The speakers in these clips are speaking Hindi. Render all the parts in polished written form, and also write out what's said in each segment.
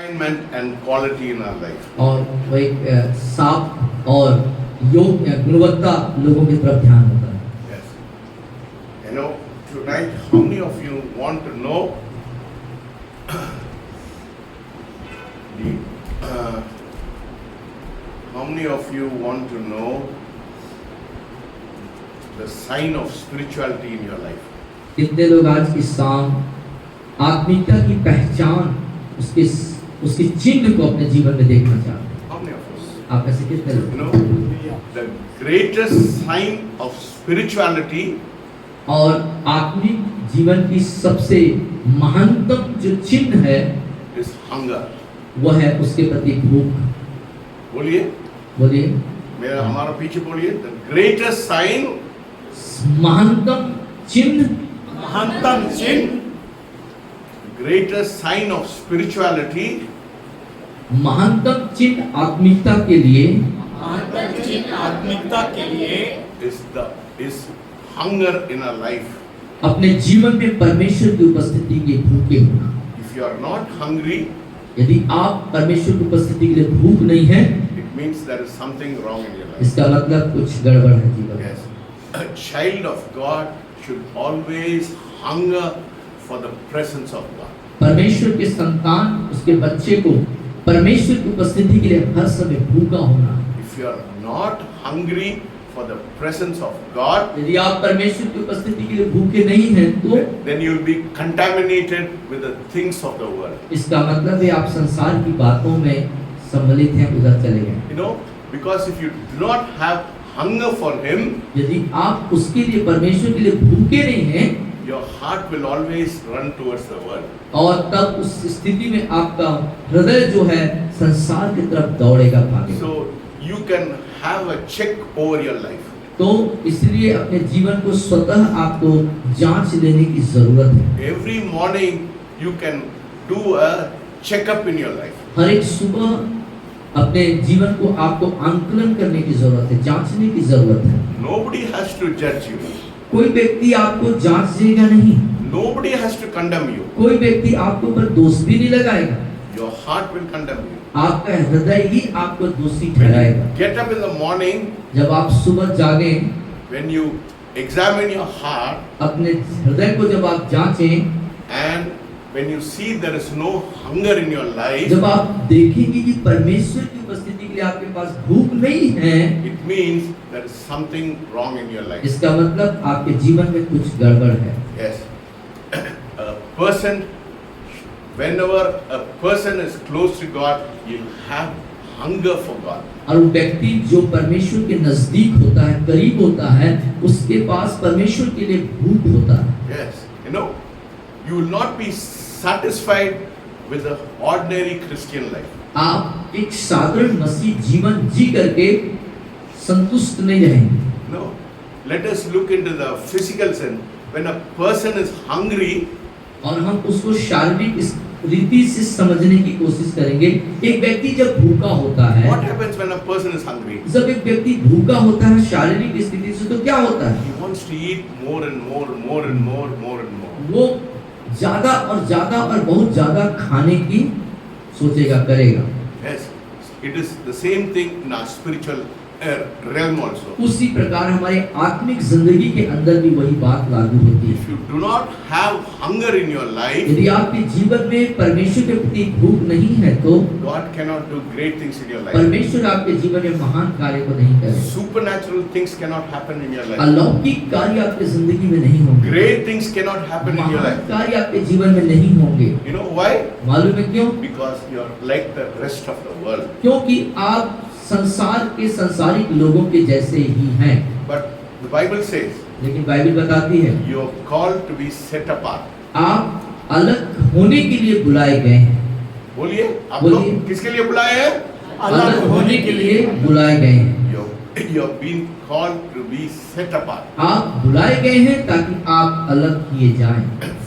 alignment and quality in our life. और वो एक साफ और योग्य गुणवत्ता लोगों की तरफ ध्यान होता है। Yes. You know, tonight, how many of you want to know how many of you want to know the sign of spirituality in your life? कितने लोग आज की शाम आत्मिकता की पहचान उसके चिन्ह को अपने जीवन में देखना चाहते हैं? How many of us? आप ऐसे कितने लोग? You know, the greatest sign of spirituality और आत्मिक जीवन की सबसे महानतम जो चिन्ह है is hunger. वो है उसके प्रति भूख। बोलिए, बोलिए, मेरा हमारा पीछे बोलिए। The greatest sign, महानतम चिन्ह, महानतम चिन्ह, greatest sign of spirituality महानतम चिन्ह आत्मिकता के लिए, महानतम चिन्ह आत्मिकता के लिए is hunger in our life. अपने जीवन में परमेश्वर की उपस्थिति के भूखे होना। If you are not hungry, यदि आप परमेश्वर की उपस्थिति के लिए भूख नहीं है, it means there is something wrong in your life. इसका मतलब कुछ गड़बड़ है जीवन में। Yes. A child of God should always hunger for the presence of God. परमेश्वर के संतान, उसके बच्चे को परमेश्वर की उपस्थिति के लिए हर समय भूखा होना। If you are not hungry for the presence of God, यदि आप परमेश्वर की उपस्थिति के लिए भूखे नहीं हैं, तो then you will be contaminated with the things of the world. इसका मतलब है आप संसार की बातों में सम्मिलित हैं, उधर चले गए। You know, because if you do not have hunger for Him, यदि आप उसके लिए परमेश्वर के लिए भूखे नहीं हैं, your heart will always run towards the world. और तब उस स्थिति में आपका हृदय जो है संसार की तरफ दौड़ेगा, भागेगा। So you can have a check over your life. तो इसलिए अपने जीवन को स्वतः आपको जांच लेने की जरूरत है। Every morning you can do a checkup in your life. हर एक सुबह अपने जीवन को आपको आंकलन करने की जरूरत है, जांचने की जरूरत है। Nobody has to judge you. कोई व्यक्ति आपको जांचेगा नहीं, Nobody has to condemn you. कोई व्यक्ति आपके ऊपर दोष भी नहीं लगाएगा। Your heart will condemn you. आपका हृदय ही आपको दोषी When ठहराएगा। you get up in the morning, जब आप सुबह जागें, when you examine your heart, अपने हृदय को जब आप जांचें, and when you see there is no hunger in your life, जब आप देखेंगे कि परमेश्वर की उपस्थिति के लिए आपके पास भूख नहीं है, it means there is something wrong in your life. इसका मतलब आपके जीवन में कुछ गड़बड़ है। Yes. A person, whenever a person is close to God, he'll have hunger for God. और वो व्यक्ति जो परमेश्वर के नजदीक होता है, करीब होता है, उसके पास परमेश्वर के लिए भूख होता है। Yes. You know, you will not be satisfied with the ordinary Christian life. आप एक साधारण मसीह जीवन जी करके संतुष्ट नहीं रहेंगे। No. Let us look into the physical sense. When a person is hungry, और हम उसको शारीरिक रीति से समझने की कोशिश करेंगे। एक व्यक्ति जब भूखा होता है, what happens when a person is hungry? जब एक व्यक्ति भूखा होता है शारीरिक स्थिति से, तो क्या होता है? He wants to eat more and more, more and more, more and more. वो ज्यादा और ज्यादा और बहुत ज्यादा खाने की सोचेगा, करेगा। Yes. It is the same thing in our spiritual realm also. उसी प्रकार हमारे आत्मिक जिंदगी के अंदर भी वही बात लागू होती है। If you do not have hunger in your life, यदि आपके जीवन में परमेश्वर के प्रति भूख नहीं है, तो God cannot do great things in your life. परमेश्वर आपके जीवन में महान कार्य को नहीं करेगा। Supernatural things cannot happen in your life. अलौकिक कार्य आपके जिंदगी में नहीं होंगे। Great things cannot happen in your महान life. कार्य आपके जीवन में नहीं होंगे। You know why? मालूम है क्यों? Because you are like the rest of the world. क्योंकि आप संसार के संसारिक लोगों के जैसे ही हैं। But the Bible says लेकिन बाइबल बताती है, you are called to be set apart. आप अलग होने के लिए बुलाए गए हैं। बोलिए, आप बोलिए। लोग किसके लिए बुलाए हैं? अलग होने के लिए बुलाए गए हैं। You have been called to be set apart. आप बुलाए गए हैं ताकि आप अलग किए जाएं।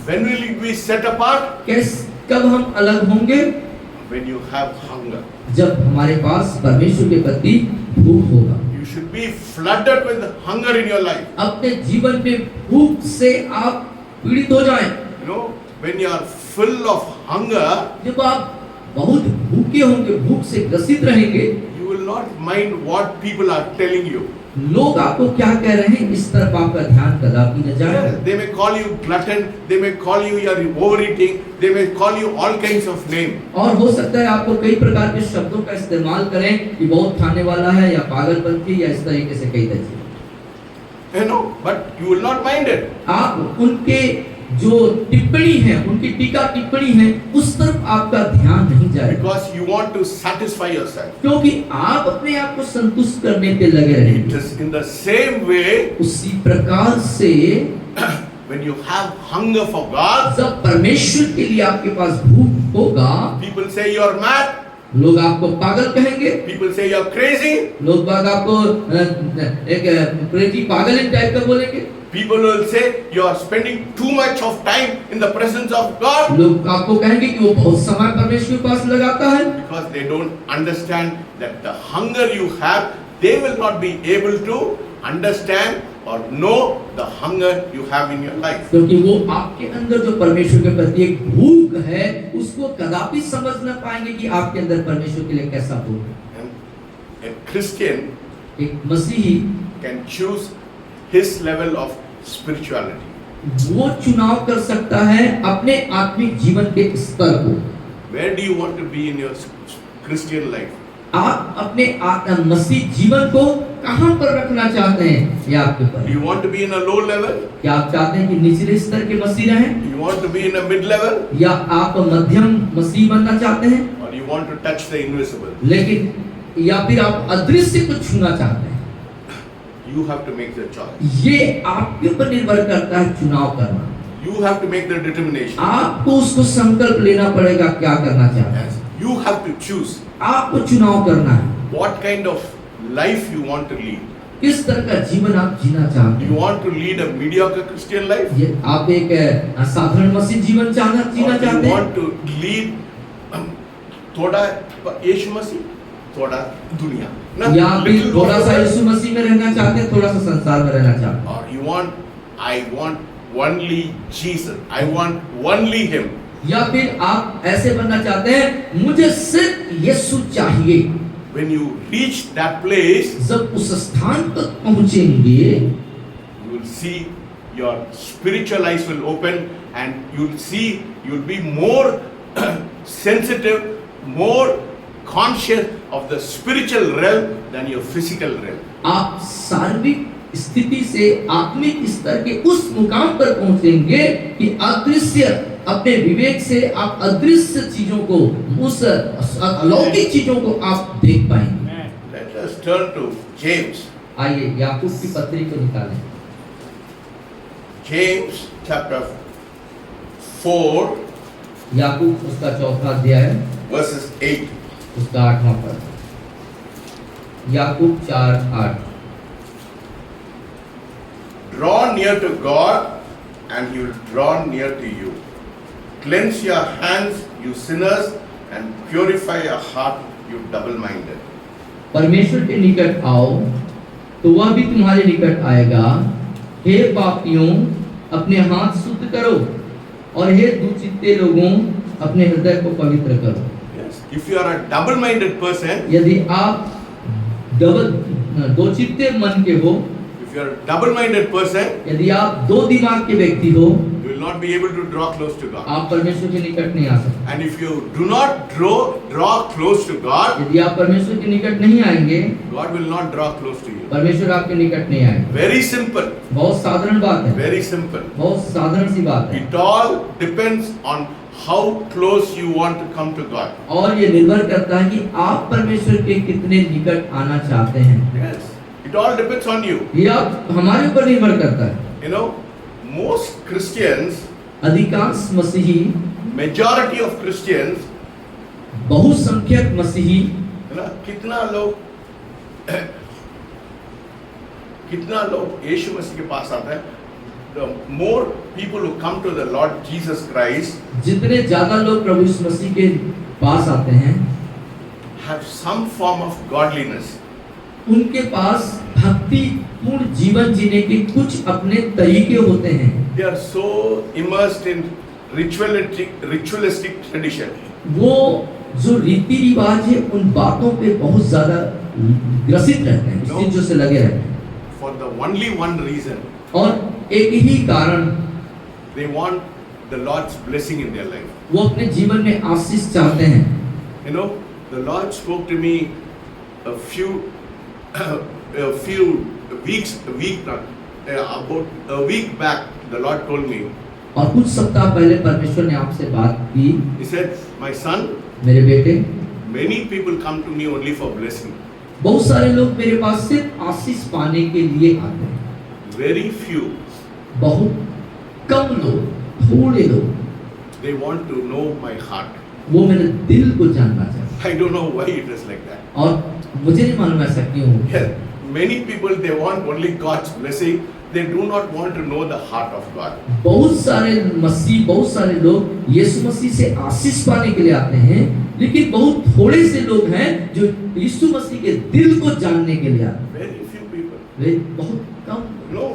When will you be set apart? कब हम अलग होंगे? When you have hunger. जब हमारे पास परमेश्वर के प्रति भूख होगा। You should be flooded with hunger in your life. अपने जीवन में भूख से आप पीड़ित हो जाएं। You know, when you are full of hunger, जब आप बहुत भूखे होंगे, भूख से ग्रसित रहेंगे, you will not mind what people are telling you. लोग आपको क्या कह रहे हैं इस तरफ आपका ध्यान कदापि न जाए। Yes, they may call you glutton, they may call you are overeating, they may call you all kinds of names. और हो सकता है आपको कई प्रकार के शब्दों का इस्तेमाल करें कि बहुत खाने वाला है या पागलपंथी या इस तरीके से कई तरह से। You know, but you will not mind it. आप उनके जो टिप्पणी है, उनकी टीका टिप्पणी है, उस तरफ आपका ध्यान नहीं जाएगा, Because you want to satisfy yourself. क्योंकि आप अपने आप को संतुष्ट करने पे लगे It रहेंगे। is in the same way उसी प्रकार से when you have hunger for God, जब परमेश्वर के लिए आपके पास भूख होगा, people say you are mad, लोग आपको पागल कहेंगे, people say you are crazy, लोग बाग आपको एक क्रेजी पागल टाइप का बोलेंगे, people will say you are spending too much of time in the presence of God, लोग आपको कहेंगे कि वो बहुत समय परमेश्वर के पास लगाता है, because they don't understand that the hunger you have, they will not be able to understand or know the hunger you have in your life. क्योंकि वो आपके अंदर जो परमेश्वर के प्रति एक भूख है, उसको कदापि समझ न पाएंगे कि आपके अंदर परमेश्वर के लिए कैसा भूख है। And a Christian एक मसीही can choose his level of spirituality. वो चुनाव कर सकता है अपने आत्मिक जीवन के स्तर को। Where do you want to be in your Christian life? आप अपने मसीह जीवन को कहां पर रखना चाहते हैं, ये आपके ऊपर Do है। you want to be in a low level? क्या आप चाहते हैं कि निचले स्तर के मसीह रहें, Do you want to be in a mid level? या आप मध्यम मसीह बनना चाहते हैं, Or you want to touch the invisible? लेकिन या फिर आप अदृश्य को छूना चाहते हैं? You have to make the choice. ये आपके ऊपर निर्भर करता है चुनाव करना। You have to make the determination. आपको उसको संकल्प लेना पड़ेगा क्या करना चाहते हैं। Yes. You have to choose आपको चुनाव करना है what kind of life you want to lead. किस तरह का जीवन आप जीना चाहते Do you हैं। want to lead a mediocre Christian life? ये आप एक साधारण मसीह जीवन जीना Or do चाहते you हैं, want to lead थोड़ा यीशु मसीह, थोड़ा दुनिया, ना? या फिर Little थोड़ा of सा the यीशु मसीह में रहना चाहते हैं, थोड़ा सा संसार में रहना चाहते हैं। Or you want, I want only Jesus. I want only Him. या फिर आप ऐसे बनना चाहते हैं, मुझे सिर्फ यीशु चाहिए। When you reach that place, जब उस स्थान तक पहुंचेंगे, you will see your spiritual eyes will open and you'll see, you'll be more sensitive, more conscious of the spiritual realm than your physical realm. आप शारीरिक स्थिति से आत्मिक स्तर के उस मुकाम पर पहुंचेंगे कि अदृश्य अपने विवेक से आप अदृश्य चीजों को, उस अलौकिक चीजों को आप देख पाएंगे। Let us turn to James. आइए याकूब की पत्री को निकालें। James chapter 4 याकूब उसका 4वां अध्याय verses 8. उसका 8वां पद। याकूब 4:8। Draw near to God and He will draw near to you. Cleanse your hands, you sinners, and purify your heart, you double-minded. परमेश्वर के निकट आओ तो वह भी तुम्हारे निकट आएगा। हे पापियों, अपने हाथ शुद्ध करो, और हे दुचित्ते लोगों, अपने हृदय को पवित्र करो। Yes. If you are a double-minded person, यदि आप दो चित्ते मन के हो, if you are a double-minded person, यदि आप दो दिमाग के व्यक्ति हो, you will not be able to draw close to God. आप परमेश्वर के निकट नहीं आ सकते। And if you do not draw close to God, यदि आप परमेश्वर के निकट नहीं आएंगे, God will not draw close to you. परमेश्वर आपके निकट नहीं आएंगे। Very simple. बहुत साधारण बात है, Very simple. बहुत साधारण सी बात है। It all depends on how close you want to come to God. और ये निर्भर करता है कि आप परमेश्वर के कितने निकट आना चाहते हैं। Yes. It all depends on you. ये आप हमारे ऊपर निर्भर करता है। You know, most Christians, अधिकांश मसीही, majority of Christians, बहुसंख्यक मसीही, कितना लोग यीशु मसीह के पास आते हैं? The more people who come to the Lord Jesus Christ, जितने ज्यादा लोग प्रभु यीशु मसीह के पास आते हैं, have some form of godliness. उनके पास भक्ति पूर्ण जीवन जीने के कुछ अपने तरीके होते हैं। They are so immersed in ritualistic tradition. वो जो रीति रिवाज है उन बातों पे बहुत ज्यादा ग्रसित रहते हैं, उस चीजों से लगे रहते हैं। For the only one reason, और एक ही कारण, they want the Lord's blessing in their life. वो अपने जीवन में आशीष चाहते हैं। You know, the Lord spoke to me a few about a week back. The Lord told me, और कुछ सप्ताह पहले परमेश्वर ने आपसे बात की, He said, "My son, मेरे बेटे, many people come to me only for blessing. बहुत सारे लोग मेरे पास सिर्फ आशीष पाने के लिए आते हैं। Very few, बहुत कम लोग, थोड़े लोग, they want to know my heart. वो मेरे दिल को जानना चाहते हैं। I don't know why it is like that. और मुझे नहीं मालूम ऐसा क्यों हो। Yes, many people they want only God's blessing. They do not want to know the heart of God. बहुत सारे लोग यीशु मसीह से आशीष पाने के लिए आते हैं, लेकिन बहुत थोड़े से लोग हैं जो यीशु मसीह के दिल को जानने के लिए आते हैं। Very few people. वे बहुत कम। No.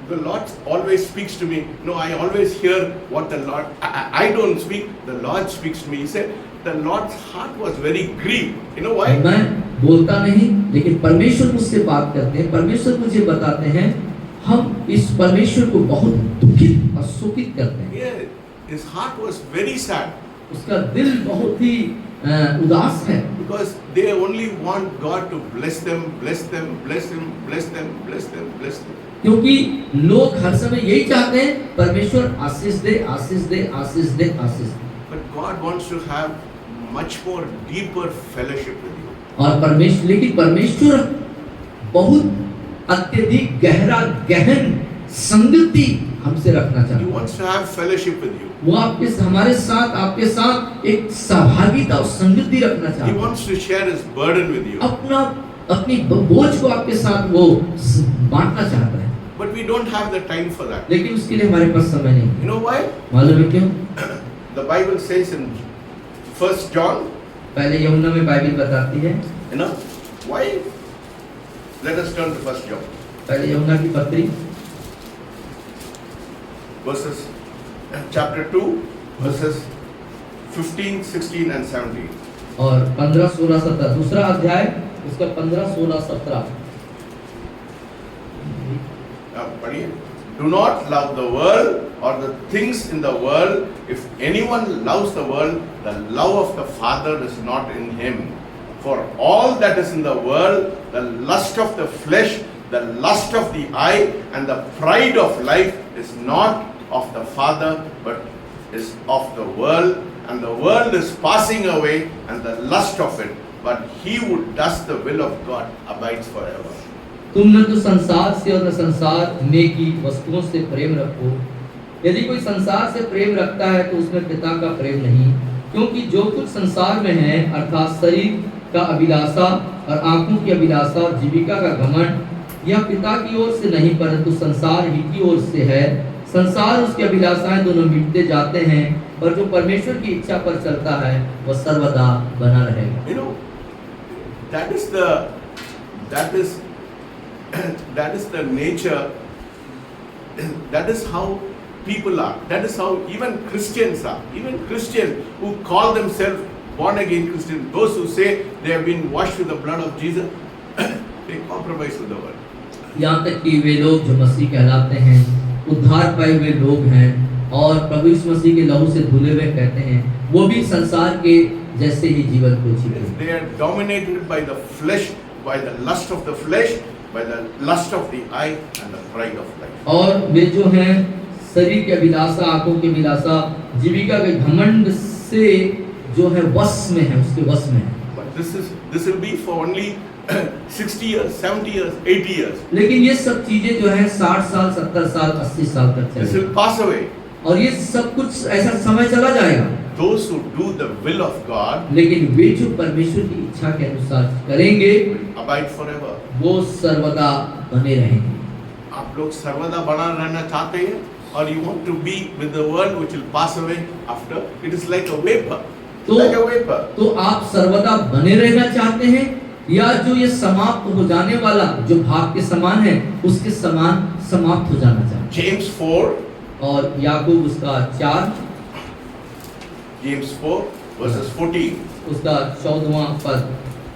The Lord always speaks to me. No, I always hear what the Lord. I don't speak. The Lord speaks to me. He said the Lord's heart was very grieved. You know why? मैं बोलता नहीं, लेकिन परमेश्वर मुझसे बात करते हैं, परमेश्वर मुझे बताते हैं, हम इस परमेश्वर को बहुत दुखित और शोकित करते हैं। Yeah, his heart was very sad उसका दिल बहुत ही उदास है, because they only want God to bless them, bless them, bless him, bless them, bless them, bless them. क्योंकि लोग हर समय यही चाहते हैं, परमेश्वर आशीष दे, आशीष दे, आशीष दे, आशीष दे। But God wants to have much more deeper fellowship with you. और परमेश्वर बहुत अत्यधिक गहन संगति हमसे रखना He चाहता है। wants to have fellowship with you. वो आपके साथ एक सहभागिता और संगति रखना He चाहता है। wants to share his burden with you. अपनी बोझ को आपके साथ वो बांटना चाहता है, But we don't have the time for that. लेकिन उसके लिए हमारे पास समय नहीं है। You know why? मालूम है क्यों? The Bible says in 1 John, पहले यूहन्ना में बाइबल बताती है, you know, why? Let us turn to 1 John, पहले यूहन्ना की पत्री verses, chapter 2, verses 15, 16 and 17. और 15, 16, 17 दूसरा अध्याय उसका 15, 16, 17। पढ़िए. Do not love the world or the things in the world. If anyone loves the world, the love of the Father is not in him. For all that is in the world, the lust of the flesh, the lust of the eye, and the pride of life is not of the Father, but is of the world. And the world is passing away, and the lust of it. But he who does the will of God abides forever. तुम न तो संसार से और न संसार में की वस्तुओं से प्रेम रखो। यदि कोई संसार से प्रेम रखता है तो उसमें पिता का प्रेम नहीं, क्योंकि जो कुछ संसार में है अर्थात शरीर का अभिलाषा और आंखों की अभिलाषा और जीविका का घमंड, यह पिता की ओर से नहीं परंतु संसार ही की ओर से है। संसार उसकी अभिलाषाएं दोनों मिटते जाते हैं, पर जो परमेश्वर की इच्छा पर चलता है वह सर्वदा बना रहेगा। You know, that is the nature. That is how people are. That is how even Christians are. Even Christians who call themselves born again Christians, those who say they have been washed with the blood of Jesus, they compromise with the world. यहाँ तक कि वे लोग जो मसीह कहलाते हैं, उद्धार पाए हुए लोग हैं और प्रभु यीशु मसीह के लहू से धुले हुए कहते हैं, वो भी संसार के जैसे ही जीवन को जीते हैं। They are dominated by the flesh, by the lust of the flesh, by the lust of the eye and the pride of life. और वे जो हैं शरीर की अभिलाषा, आंखों की अभिलाषा, जीविका के घमंड से जो है वश में है, उसके वश में है। But this will be for only 60 years, 70 years, 80 years. लेकिन ये सब चीजें जो है 60 साल, 70 साल, 80 साल तक This चलेगी will pass away. और ये सब कुछ ऐसा समय चला जाएगा। Those who do the will of God लेकिन वे जो परमेश्वर की इच्छा के अनुसार करेंगे will abide forever. वो सर्वदा बने रहेंगे। आप लोग सर्वदा बना रहना चाहते हैं or you want to be with the world which will pass away after? It is like a vapor. Like a vapor. तो आप सर्वदा बने रहना चाहते हैं या जो ये समाप्त हो जाने वाला जो भाग के समान है उसके समान समाप्त हो जाना चाहते हैं। James 4, और याकूब उसका 4, James 4, verses 14. उसका 14वां पद,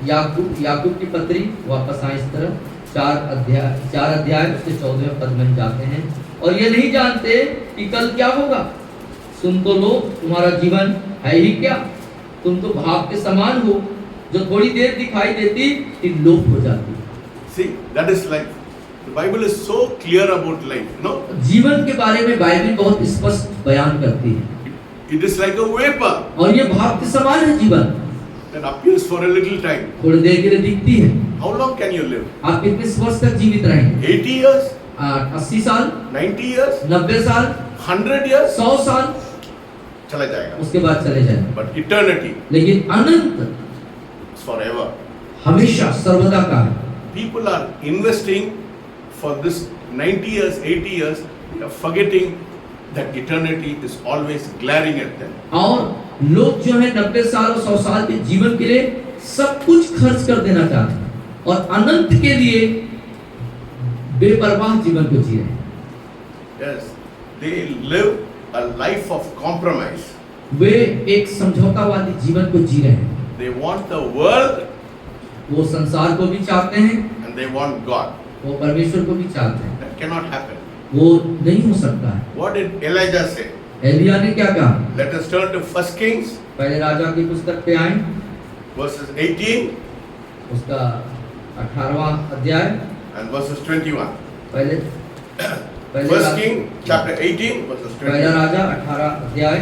याकूब की पत्री, वापस आए इस तरफ, 4 अध्याय उसके 14वें पद में जाते हैं। और ये नहीं जानते कि कल क्या होगा। सुन तो लो, तुम्हारा जीवन है ही क्या, तुम तो भाप के समान हो, जो थोड़ी देर दिखाई देती फिर लोप हो जाती। See, that is life. The Bible is so clear about life, you know. जीवन के बारे में बाइबल बहुत स्पष्ट बयान करती है। It is like a vapor और ये भाप के समान है जीवन, that appears for a little time. थोड़ी देर के लिए दिखती है। How long can you live? आप कितने वर्ष तक जीवित रहेंगे? 80 years? 80 साल, 90 years? 90 साल, 100 years? 100 साल, चला जाएगा. उसके बाद चले जाए। But eternity लेकिन अनंत is forever. हमेशा सर्वदा का है। People are investing for this 90 years, 80 years. They are forgetting that eternity is always glaring at them. और लोग जो है 90 साल और 100 साल के जीवन के लिए सब कुछ खर्च कर देना चाहते हैं और अनंत के लिए बेपरवाह जीवन को जी रहे हैं। Yes, they live a life of compromise. वे एक समझौता वाली जीवन को जी रहे हैं। They want the world वो संसार को भी चाहते हैं, and they want God. वो परमेश्वर को भी चाहते हैं। That cannot happen. वो नहीं हो सकता है। What did Elijah say? Elia ने क्या कहा? Let us turn to 1 Kings, पहले राजा की पुस्तक पे आए, verses 18 उसका 18वां अध्याय, and verses 21. पहले 1 King, chapter 18, verses पहला 21. राजा 18 अध्याय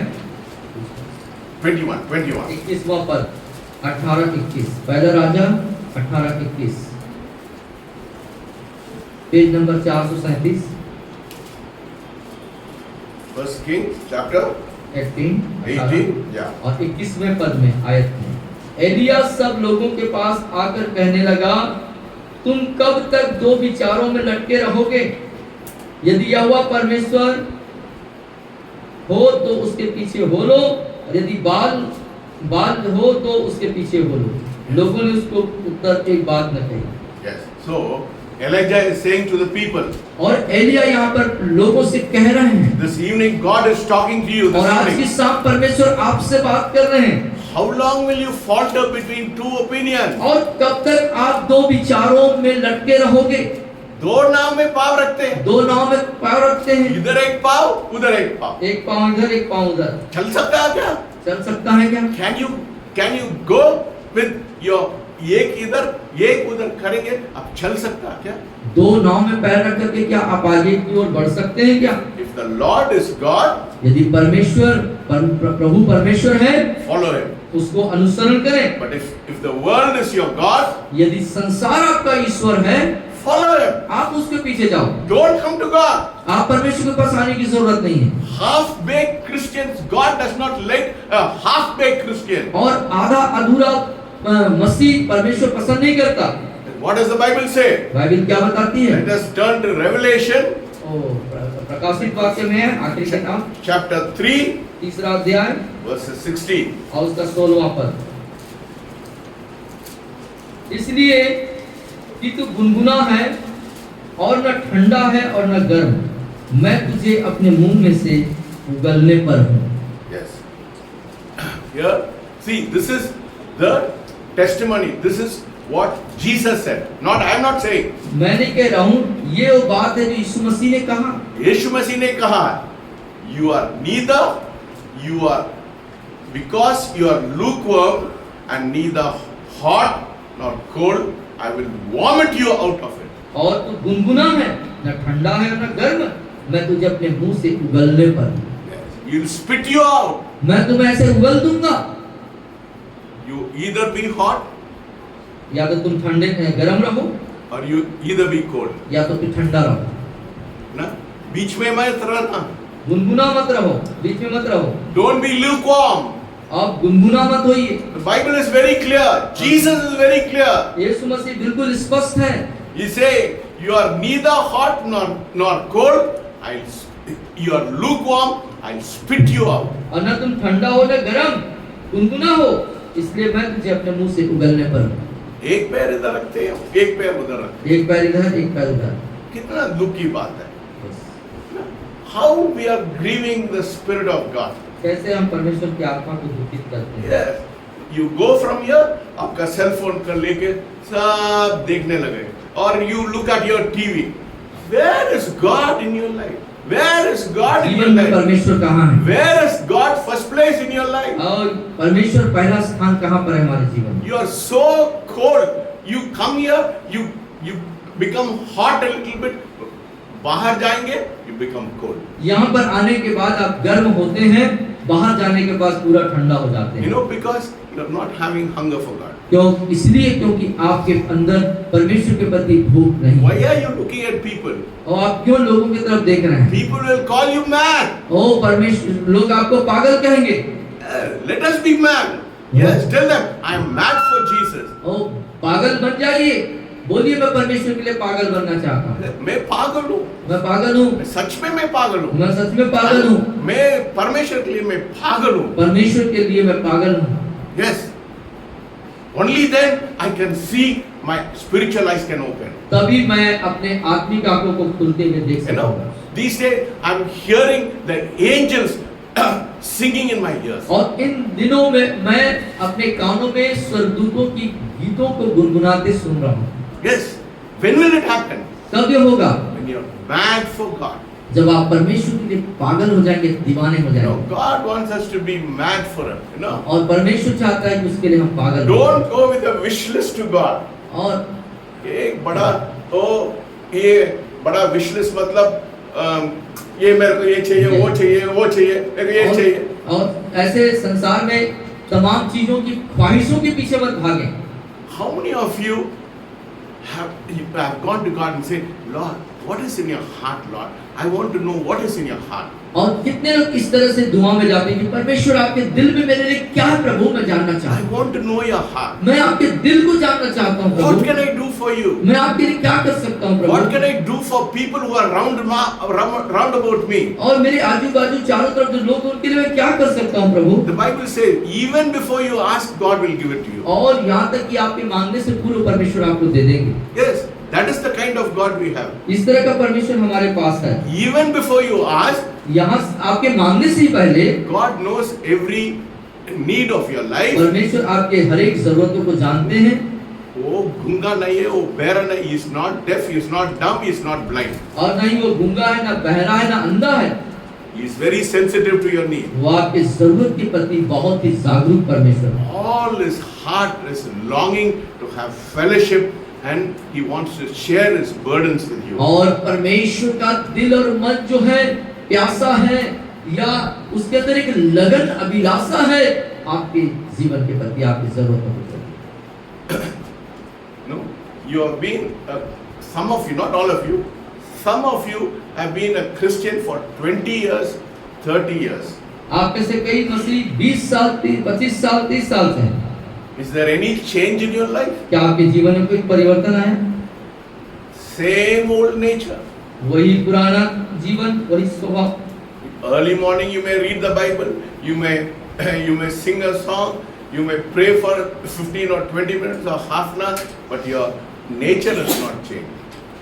21. 21वां पद, 18-21, पहला राजा 18-21, page number 437, 1 Kings, chapter 18, yeah. और 21वें पद में आयत में, एलिया सब लोगों के पास आकर कहने लगा, तुम कब तक दो विचारों में लटके रहोगे? यदि यहोवा परमेश्वर हो तो उसके पीछे हो लो, और यदि बाल हो तो उसके पीछे हो लो। लोगों ने उसको उत्तर एक बात न कही। Yes. So Elijah is saying to the people, और एलिया यहाँ पर लोगों से कह रहे हैं, this evening God is talking to you. और This आज की evening. शाम परमेश्वर आपसे बात कर रहे हैं। How long will you falter between two opinions? और कब तक आप दो विचारों में लटके रहोगे? दो नाव में पाव रखते हैं, दो नाव में पाँव रखते हैं, इधर एक पाव उधर एक पाव, एक पाँव इधर एक पाँव उधर, चल सकता है क्या? चल सकता है क्या? Can you go with your एक इधर एक उधर करेंगे, अब चल सकता है क्या? दो नाव में पैर रख करके क्या आप आगे की ओर बढ़ सकते हैं क्या? If the Lord is God, यदि परमेश्वर प्रभु परमेश्वर है, follow him. उसको अनुसरण करें। But if the world is your God, यदि संसार आपका ईश्वर है, follow him. आप उसके पीछे जाओ। Don't come to God. आप परमेश्वर के पास आने की जरूरत नहीं है। Half-baked Christians, God does not like a half-baked Christian. और आधा अधूरा मसीह परमेश्वर पसंद नहीं करता। What does the Bible say? Bible क्या बताती है? Let us turn to Revelation, प्रकाशित वाक्य में है, आखिरी किताब, chapter 3, तीसरा अध्याय verses 16. और उसका 16वां पद। इसलिए कि तू गुनगुना है और न ठंडा है और न गर्म, मैं तुझे अपने मुंह में से उगलने पर हूँ। Yes. Here, see, this is the testimony. This is what Jesus said. I am not saying. मैं नहीं कह रहा हूँ, ये वो बात है जो यीशु मसीह ने कहा। यीशु मसीह ने कहा, you are neither, you are, because you are lukewarm and neither hot nor cold, I will vomit you out of it. और तू गुनगुना है, न ठंडा है न गर्म, मैं तुझे अपने मुंह से उगलने पर हूँ। Yes. You'll spit you out. मैं तुम्हें ऐसे उगल दूंगा। You either be hot या तो तुम ठंडे गर्म रहो, or you either be cold. या तो फिर ठंडा रहो। ना? बीच में मत रहना. गुनगुना मत रहो, बीच में मत रहो। Don't be lukewarm. आप गुनगुना मत होइए। The Bible is very clear. Jesus is very clear. यीशु मसीह बिल्कुल स्पष्ट है। He say, you are neither hot nor cold. You are lukewarm. I'll spit you out. और न तुम ठंडा हो न गर्म, गुनगुना हो, इसलिए मैं तुझे अपने मुंह से उगलने पर हूँ। एक पैर इधर रखते हैं, एक पैर उधर रखते हैं. एक पैर इधर, एक पैर उधर। कितना दुख की बात है. How we are grieving the Spirit of God. कैसे हम परमेश्वर की आत्मा को दुखित करते हैं। Yes. You go from here, आपका सेल फोन कर लेके सब देखने लगे, और you look at your TV. Where is God in your life? Where is God in your जीवन में life? परमेश्वर कहाँ है Where is God first place in your life? और परमेश्वर पहला स्थान कहाँ पर है हमारे जीवन में। You are so cold. You come here, you become hot a little bit. बाहर जाएंगे, you become cold. यहाँ पर आने के बाद आप गर्म होते हैं, बाहर जाने के बाद पूरा ठंडा हो जाते You हैं। know, because you are not having hunger for God. क्यों? इसलिए क्योंकि आपके अंदर परमेश्वर के प्रति भूख नहीं Why है। are you looking at people? और आप क्यों लोगों की तरफ देख रहे हैं? People will call you mad. ओ परमेश्वर, लोग आपको पागल कहेंगे। Let us be mad. Yes, tell them I am mad for Jesus. ओ पागल बन जाइए, बोलिए मैं परमेश्वर के लिए पागल बनना चाहता हूँ। मैं पागल हूँ, मैं पागल हूँ, सच में मैं पागल हूँ, मैं सच में पागल हूँ, मैं परमेश्वर के लिए मैं पागल हूँ। परमेश्वर के लिए मैं पागल हूँ। Yes. Only then I can see my spiritual eyes can open. तभी मैं अपने आत्मिक आंखों को खुलते हुए देख You सकता know, हूँ। these days I'm hearing the angels singing in my ears. और इन दिनों में मैं अपने कानों में स्वर्गदूतों की गीतों को गुनगुनाते सुन रहा हूँ। Yes. When will it happen? कब ये होगा? When you're mad for God. जब आप परमेश्वर के लिए पागल हो जाएंगे, दीवाने हो You know, जाएंगे। God wants us to be mad for Him. You know, और परमेश्वर चाहता है कि उसके लिए हम पागल हो don't go with a wish list to God. और एक बड़ा तो ये बड़ा विश लिस्ट मतलब ये मेरे को ये चाहिए, वो चाहिए, वो चाहिए, मेरे को ये चाहिए। और ऐसे संसार में तमाम चीजों की ख्वाहिशों के पीछे मत भागें। How many of you have gone to God and said, Lord, what is in your heart, Lord? I want to know what is in your heart. और कितने लोग इस तरह से दुआ में जाते हैं कि परमेश्वर आपके दिल में मेरे लिए क्या है प्रभु, मैं जानना I चाहता हूँ। want to know your heart. मैं आपके दिल को जानना चाहता हूँ What Prabhu. can I do for you? मैं आपके लिए क्या कर सकता हूँ What Prabhu? can I do for people who are round about me? और मेरे आजू बाजू चारों तरफ जो लोग हैं, उनके लिए मैं क्या कर सकता हूँ प्रभु? The Bible says, even before you ask, God will give it to you. और यहाँ तक कि आपके मांगने से पूर्व परमेश्वर आपको दे देंगे। Yes, that is the kind of God we have. इस तरह का परमेश्वर हमारे पास है। Even before you ask, यहाँ आपके मांगने से ही पहले God knows every need of your life. परमेश्वर आपके हर एक जरूरतों को जानते हैं। वो गूंगा नहीं है, वो बहरा नहीं, he is not deaf, he is not dumb, he is not blind. और ना ही वो गूंगा है, ना बहरा है, ना अंधा है। He is very sensitive to your need. वो आपकी जरूरत के प्रति बहुत ही जागरूक परमेश्वर है। All his heart is longing to have fellowship and he wants to share his burdens with you. और परमेश्वर का दिल और मन जो है प्यासा है, या उसके अंदर एक लगन अभिलाषा है आपके जीवन के प्रति, आपकी जरूरतों के प्रति। No, you have been, some of you, not all of you, some of you have been a Christian for 20 years, 30 years. आप में से कई मसीह 20 साल, 25 साल, 30 साल से हैं। Is there any change in your life? क्या आपके जीवन में कोई परिवर्तन आया? Same old nature. वही पुराना जीवन, वही स्वभाव। Early morning you may read the Bible, you may sing a song, you may pray for 15 or 20 minutes or half an hour, but your nature has not changed.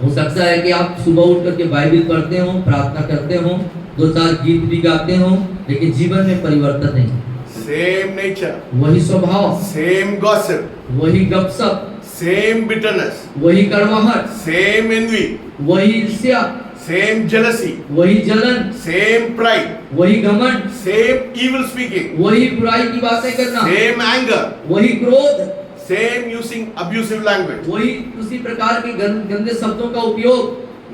हो सकता है कि आप सुबह उठ करके बाइबल पढ़ते हो, प्रार्थना करते हो, 2-4 गीत भी गाते हो, लेकिन जीवन में परिवर्तन नहीं। Same nature, वही स्वभाव, same gossip, वही गपसप, same bitterness, वही कड़वाहट, same envy, वही ईर्ष्या, same jealousy, वही जलन, same pride, वही घमंड, same evil speaking, वही बुराई की बातें करना, same anger, वही क्रोध, same using abusive language. वही उसी प्रकार के गंदे शब्दों का उपयोग।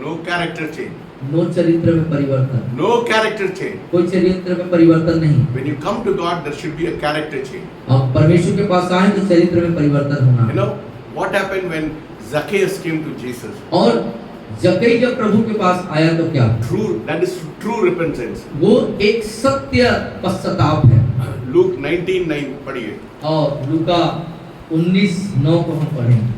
No character change. नो चरित्र में परिवर्तन, No character change. कोई चरित्र में परिवर्तन नहीं। When you come to God, there should be a character change. अब परमेश्वर के पास आए तो चरित्र में परिवर्तन होना। You know what happened when Zacchaeus came to Jesus? और जक्कई जब प्रभु के पास आया तो क्या? That is true repentance. वो एक सत्य पश्चाताप है। Luke 19:9 पढ़िए। और लूका 19:9 को हम पढ़ेंगे।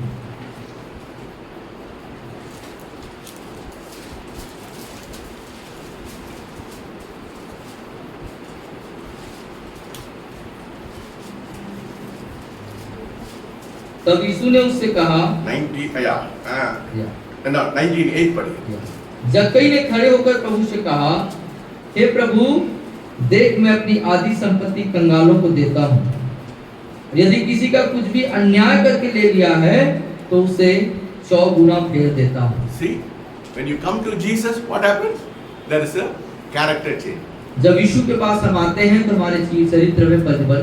तब यीशु ने उससे कहा, 19:8 पढ़िए। जक्कई ने खड़े होकर प्रभु से कहा, हे प्रभु, देख मैं अपनी आधी संपत्ति कंगालों को देता हूँ। यदि किसी का कुछ भी अन्याय करके ले लिया है तो उसे 100 गुना फेर देता हूँ। See, when you come to Jesus, what happens? There is a character change. जब यीशु के पास हम आते हैं तो हमारे चरित्र में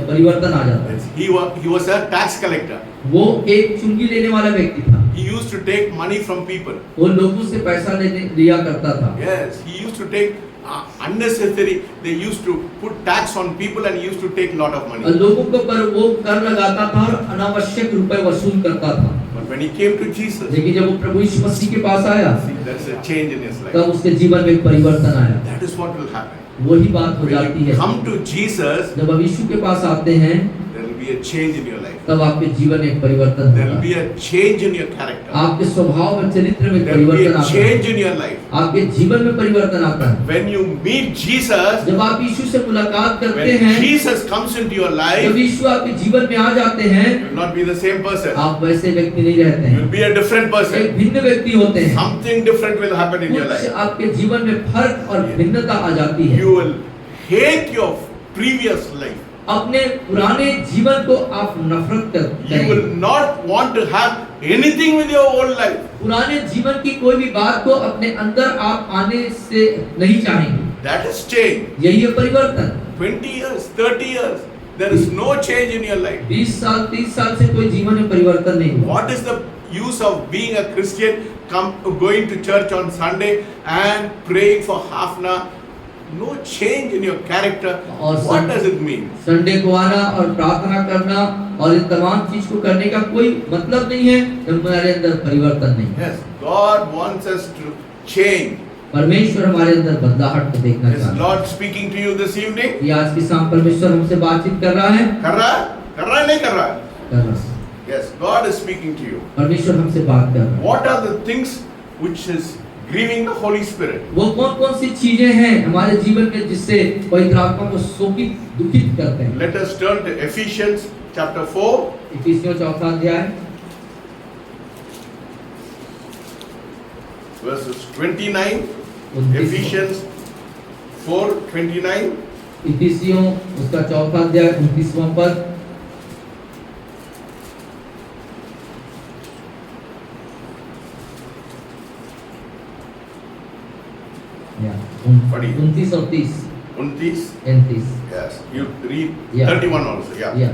परिवर्तन आ जाता है। He was a tax collector. वो एक चुंगी लेने वाला व्यक्ति था। He used to take money from people. वो लोगों से पैसा लिया करता था। Yes, he used to take unnecessary. They used to put tax on people and he used to take lot of money. लोगों के ऊपर वो कर लगाता था और अनावश्यक रुपए वसूल करता था। But when he came to Jesus, लेकिन जब वो प्रभु यीशु मसीह के पास आया, see, there is a change in his life. तब उसके जीवन में एक परिवर्तन आया। That is what will happen. वही बात हो जाती When you है। come to Jesus, जब आप यीशु के पास आते हैं, there will be a change in your life. तब आपके जीवन में एक परिवर्तन There will होगा। be a change in your character. आपके स्वभाव और चरित्र में There will be परिवर्तन a आता है। change in your life. आपके जीवन में परिवर्तन आता है। When you meet Jesus, जब आप यीशु से मुलाकात करते when हैं, Jesus comes into your जब life, यीशु आपके जीवन में आ जाते हैं, you will not be the same person. आप वैसे व्यक्ति नहीं रहते You हैं। will be a different एक person. भिन्न व्यक्ति होते हैं। Something different will happen in your कुछ life. आपके जीवन में फर्क और भिन्नता आ जाती है। You will hate your previous life. अपने पुराने जीवन को आप नफरत You will करेंगे। not want to have anything with your old life. पुराने जीवन की कोई भी बात को अपने अंदर आप आने से नहीं चाहेंगे। That is change. यही है परिवर्तन। 20 years, 30 years, there is no change in your life. 20 साल 30 साल से कोई जीवन में परिवर्तन नहीं हुआ। What is the use of being a Christian, going to church on Sunday and praying for half an hour? No change in your character. What does it mean? Sunday को आना और प्रार्थना करना और इन तमाम चीज को करने का कोई मतलब नहीं है जब हमारे अंदर परिवर्तन नहीं है। Yes, God wants us to change. परमेश्वर हमारे अंदर बदलाहट को देखना Is चाहता Lord speaking to you this evening? है। ये आज की शाम परमेश्वर हमसे बातचीत कर रहा है। कर रहा है? कर रहा है, नहीं कर रहा है? कर रहा है। Yes, God is speaking to you. परमेश्वर हमसे बात कर रहा है। What are the things which is grieving the Holy Spirit? वो कौन कौन सी चीजें हैं हमारे जीवन में जिससे पवित्र आत्मा को शोकित दुखित करते हैं। Let us turn to Ephesians chapter 4. इफिसियों 4 अध्याय verses 29. 29 Ephesians 4:29. इफिसियों उसका 4 अध्याय 29वां पद। पढ़िए। 29 और 30 29. 31 Yes, you read Yeah. 31 also. Yeah. Yeah.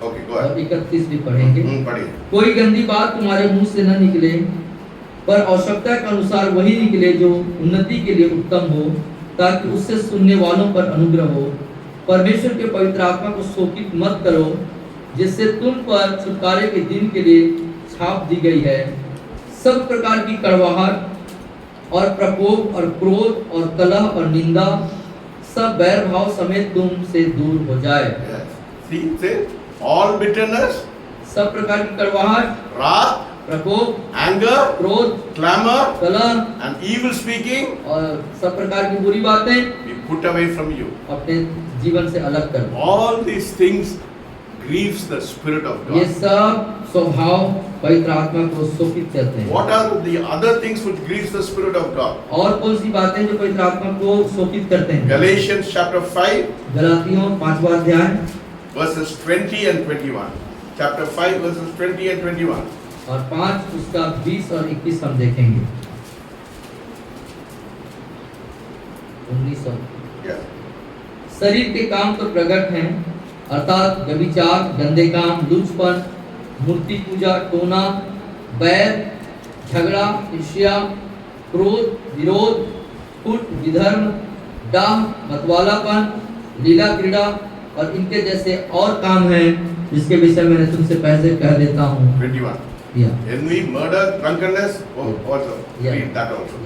Okay, go और ahead. 31 भी पढ़ेंगे। पढ़िए. कोई गंदी बात तुम्हारे मुंह से न निकले, पर आवश्यकता के अनुसार वही निकले जो उन्नति के लिए उत्तम हो, ताकि उससे सुनने वालों पर अनुग्रह हो। परमेश्वर के पवित्र आत्मा को शोकित मत करो, जिससे तुम पर छुटकारे के दिन के लिए छाप दी गई है। सब प्रकार की कड़वाहट और प्रकोप और क्रोध और कलह और निंदा, सब बैर भाव समेत तुम से दूर हो जाए। Yes. See, it says all bitterness, सब प्रकार की कड़वाहट, wrath, प्रकोप, anger, क्रोध, clamor, कलह and evil speaking और सब प्रकार की बुरी बातें be put away from you. अपने जीवन से अलग कर दो। All these things grieves the Spirit of ये God. सब स्वभाव पवित्र आत्मा को शोकित करते हैं। What are the other things which grieves the Spirit of God? और कौन सी बातें जो पवित्र आत्मा को शोकित करते हैं? Galatians chapter 5 गलातियों 5वां अध्याय verses 20 and 21. Chapter 5 verses 20 and 21. और 5 उसका 20 और 21 हम देखेंगे। 19 और Yes. शरीर के काम तो प्रकट हैं, अर्थात व्यभिचार, गंदे काम, लुचपन, मूर्ति पूजा, टोना, बैर, झगड़ा, ईर्ष्या, क्रोध, विरोध, फुट, विधर्म, डाह, मतवालापन, लीला क्रीड़ा और इनके जैसे और काम हैं, जिसके विषय मैंने तुमसे पहले कह देता हूँ। 21. या Envy, murder, drunkenness, also. Yeah. Read that also.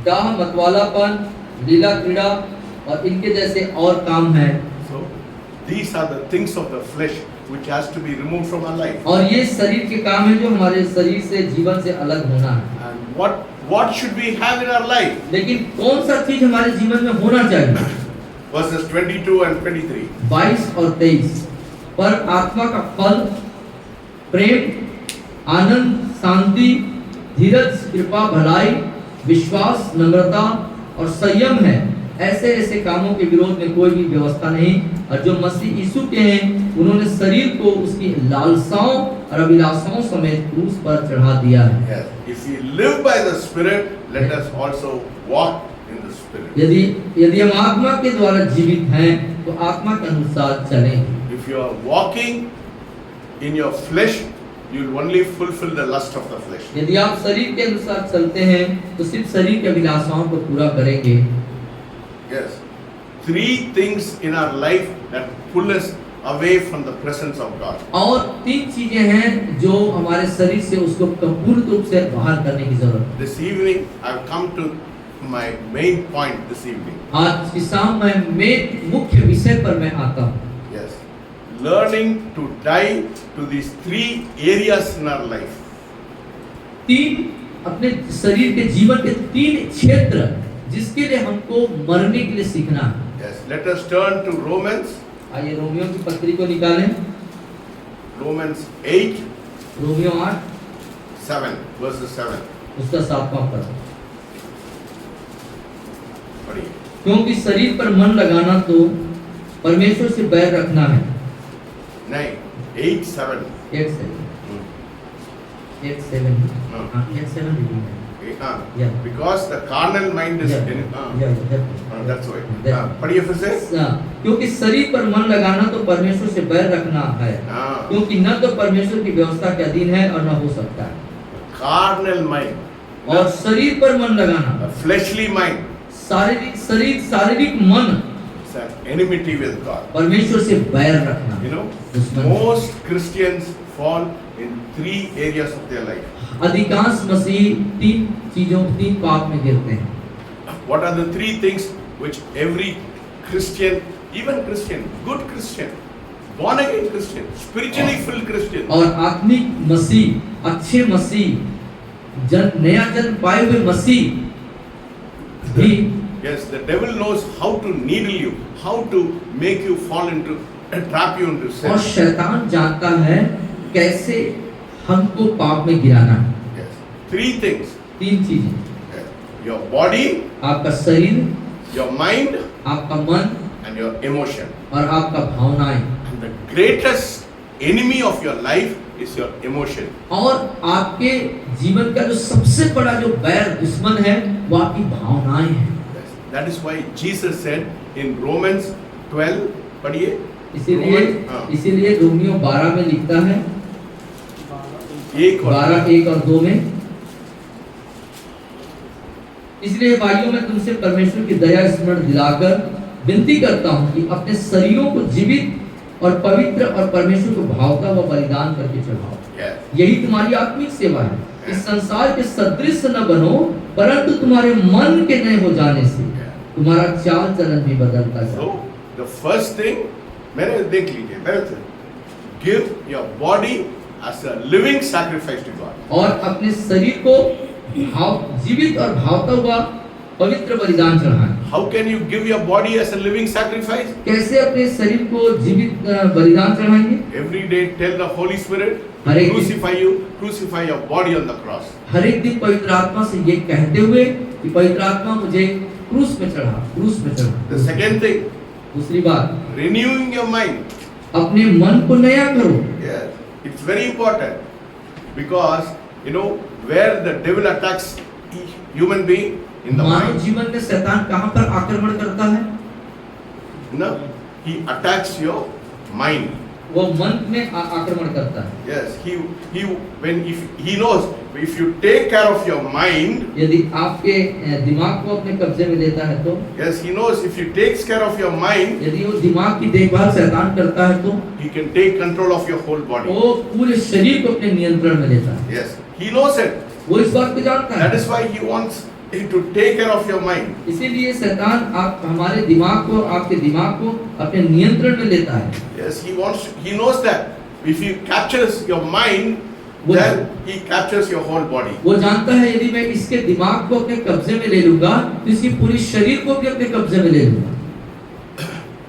डाह, मतवालापन, लीला क्रीड़ा और इनके जैसे और काम हैं। So, these are the things of the flesh which has to be removed from our life. और ये शरीर के काम है जो हमारे शरीर से जीवन से अलग होना है। And what should we have in our life? लेकिन कौन सा चीज हमारे जीवन में होना चाहिए? Verses 22 and 23. 22 और 23 पर आत्मा का फल प्रेम, आनंद, शांति, धीरज, कृपा, भलाई, विश्वास, नम्रता और संयम है। ऐसे ऐसे कामों के विरोध में कोई भी व्यवस्था नहीं। और जो मसीह यीशु के हैं उन्होंने शरीर को उसकी लालसाओं और अभिलाषाओं समेत क्रूस पर चढ़ा दिया है। Yes. If we live by the Spirit, let us also walk in the Spirit. यदि हम आत्मा के द्वारा जीवित हैं तो आत्मा के अनुसार चलें। If you are walking in your flesh, you will only fulfill the lust of the flesh. यदि आप शरीर के अनुसार चलते हैं तो सिर्फ शरीर की अभिलाषाओं को पूरा करेंगे। Yes. Three things in our life that pull us away from the presence of God. और 3 चीजें हैं जो हमारे शरीर से उसको पूर्ण रूप से बाहर करने की जरूरत है। This evening, I've come to my main point this evening. आज की शाम में मुख्य विषय पर मैं आता हूँ। Yes. Learning to die to these 3 areas in our life. 3 अपने शरीर के जीवन के 3 क्षेत्र जिसके लिए हमको मरने के लिए सीखना है। Yes. Let us turn to Romans. आइए रोमियो की पत्री को निकालें। Romans 8, Romeo 8 7, verses 7. उसका 7वां पद। पढ़िए। क्योंकि शरीर पर मन लगाना तो परमेश्वर से बैर रखना है। नहीं, 8, 7. 8 7 8 7 हाँ। 8 7 लिखी है। Yeah. Because the carnal mind is that's why. पढ़िए फिर से। क्योंकि शरीर पर मन लगाना तो परमेश्वर से बैर रखना है। क्योंकि न तो परमेश्वर की व्यवस्था के अधीन है और न हो सकता है। Carnal mind. और शरीर पर मन लगाना, A fleshly mind. शारीरिक मन, It's an enmity with God. परमेश्वर से बैर रखना। You know, दुश्मन। most Christians fall in 3 areas of their life. अधिकांश मसीही 3 पाप में गिरते हैं। What are the 3 things which every Christian, even Christian, good Christian, born again Christian, spiritually filled Christian, और आत्मिक मसीह, अच्छे मसीह, नया जन्म पाए हुए मसीह भी, yes, the devil knows how to needle you, how to make you fall into, trap you into sin. और शैतान जानता है कैसे हमको पाप में गिराना है। Yes. 3 things. 3 चीजें, Yes. Your body, आपका शरीर, your mind, आपका मन and your emotion. और आपका भावनाएं। And the greatest enemy of your life is your emotion. और आपके जीवन का जो सबसे बड़ा जो बैर दुश्मन है वो आपकी भावनाएं हैं। Yes. That is why Jesus said in Romans 12, पढ़िए। इसीलिए रोमियो 12 में लिखता है, 12 1 और 2 में, इसलिए भाइयों मैं तुमसे परमेश्वर की दया स्मरण दिलाकर विनती करता हूं कि अपने शरीरों को जीवित और पवित्र और परमेश्वर को भावता हुआ बलिदान करके चढ़ाओ। यही तुम्हारी आत्मिक सेवा है। इस संसार के सदृश न बनो, परंतु तुम्हारे मन के नए हो जाने से तुम्हारा चाल चलन भी बदलता जाए। So the first thing, मैंने देख लीजिए, पहले give your body as a living sacrifice to God. और अपने शरीर को जीवित और भावता हुआ पवित्र बलिदान चढ़ाएं। How can you give your body as a living sacrifice? कैसे अपने शरीर को जीवित बलिदान चढ़ाएंगे? Every day tell the Holy Spirit to crucify your body on the cross. हर एक दिन पवित्र आत्मा से ये कहते हुए कि पवित्र आत्मा मुझे क्रूस में चढ़ा। The second thing, दूसरी बात, renewing your mind. अपने मन को नया करो। Yes, it's very important because you know where the devil attacks human being in the Manav mind. जीवन में शैतान कहाँ पर आक्रमण करता है? No, he attacks your mind. वो मन में आक्रमण करता है। Yes, if he knows if you take care of your mind. यदि आपके दिमाग को अपने कब्जे में लेता है तो, Yes, he knows if he takes care of your mind. यदि वो दिमाग की देखभाल शैतान करता है तो He can take control of your whole body. वो पूरे शरीर को अपने नियंत्रण में लेता है। Yes, he knows it. वो इस बात को जानता है। That is why he wants to take care of your mind. इसीलिए शैतान हमारे दिमाग को, आपके दिमाग को अपने नियंत्रण में लेता है। Yes, he knows that if he captures your mind, then he captures your whole body. वो जानता है यदि मैं इसके दिमाग को अपने कब्जे में ले लूंगा तो इसकी पूरी शरीर को भी अपने कब्जे में ले लूंगा।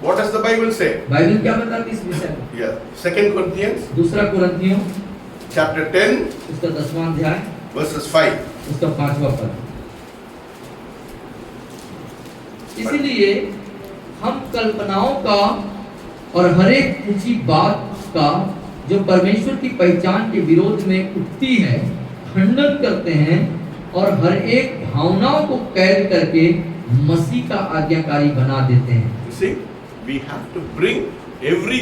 What does the Bible say? Bible क्या बताती है इस विषय में? Yeah, 2 Corinthians, दूसरा कुरिन्थियों chapter 10, उसका 10वां अध्याय, verses 5. उसका 5वां पद। इसीलिए हम कल्पनाओं का और हर एक ऊंची बात का जो परमेश्वर की पहचान के विरोध में उठती है, खंडन करते हैं और हर एक भावनाओं को कैद करके मसीह का आज्ञाकारी बना देते हैं। You see, we have to bring every